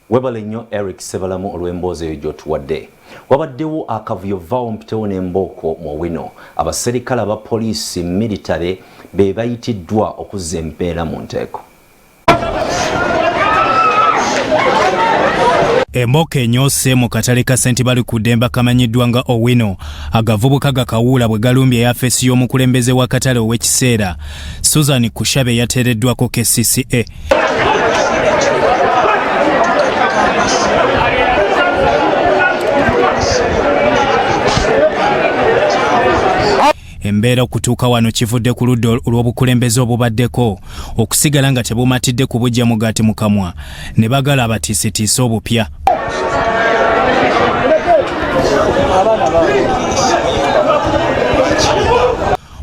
Webale nnyo Eric Sebalamu olw'emboozi eyo gy'otuwadde. Wabaddewo akavuyo vaawo mpitewo n'embooko mu Owino. Abaserikale aba poliisi military be bayitiddwa okuzza empeera mu nteeko. Embooko enyoose mu katale ka St. Bali ku Demba kamanyiddwa nga Owino. Agavubuka gakawuula bwe galumbye yafeesi y'omukulembeze w'akatale ow'ekiseera Susan Kushabe yateereddwako KCCA. Embeera okutuuka wano kivudde ku ludda olw'obukulembeze obubaddeko okusigala nga tebumatidde kubujja mugaati mu kamwa ne bagala abatiisitiisa obupya.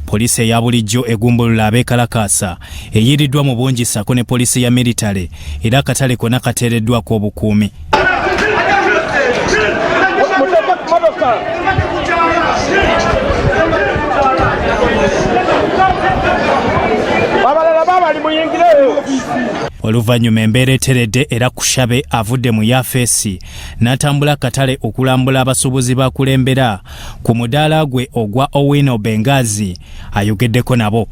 Poliisi eya bulijjo egumbulula abeekalakaasa eyiiriddwa mu bungi sako ne poliisi ya militale era akatale konna kateereddwako obukuumi. Oluvannyuma embeera eteredde era Kushabe avudde mu yafeesi n'atambula akatale okulambula abasuubuzi bakulembera ku mudaala gwe ogwa Owino Bengazi ayogeddeko nabo.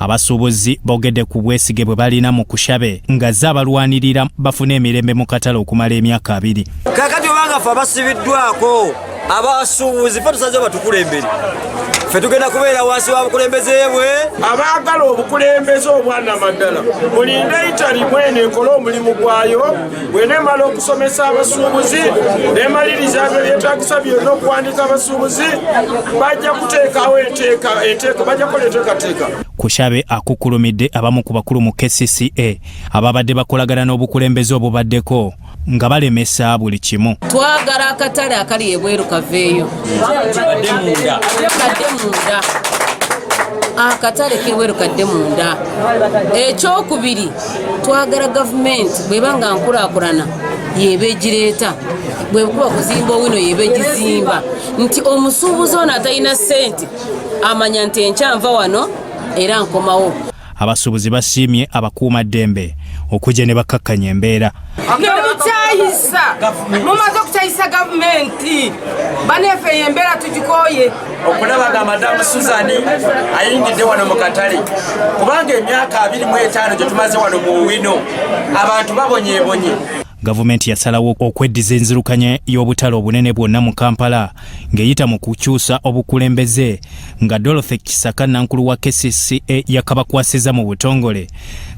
Abasuubuzi boogedde ku bwesige bwe balina mu Kushabe nga z'abalwanirira bafune emirembe mu katale okumala emyaka 2. Kakati obanga ffe abasibiddwako abasuubuzi ffe tusaze batukulembere. Ffe tugenda kubeera wansi wa bukulembeze bwe. Abaagala obukulembeze obwannamaddala mulinde Italy mwene ekola omulimu gwayo bw'eneemala okusomesa abasuubuzi n'emaliriza ebyetaagisa byonna okuwandiika abasuubuzi bajja kuteekawo enteeka bajja kukola enteekateeka. Kushabe akukulumidde abamu ku bakulu mu KCCA ababadde bakolagana n'obukulembeze obubaddeko nga balemesa buli kimu. Twagala akatale akali ebweru kaveeyo. Kadde munda. Akatale k'ebweru kadde munda. Ekyokubiri twagala gavumenti bw'ebanga nkulaakulana yebe gireeta bwe kuba kuzimba Owino yebe gizimba nti omusuubuzi ono atalina ssente amanya nti enkyanva wano era nkomawo. Abasuubuzi basiimye abakuuma ddembe okujja ne bakakkanya embeera. Mumaze okukyayisa gavumenti banefe embeera tugikooye okulaba nga madamu Susan ayingidde wano mu katale kubanga emyaka 25 gye tumaze wano mu Owino abantu babonyeebonye. Gavumenti yasalawo okweddiza enzirukanya y'obutale obunene bwonna mu Kampala ng'eyita mu kukyusa obukulembeze nga Dorothy Kisaka nankulu wa KCCA yakabakwasiza mu butongole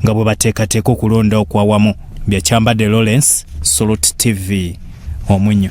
nga bwe bateekateeka okulonda okwawamu. Byakyambadde Lawrence, Salute TV, Omunyo.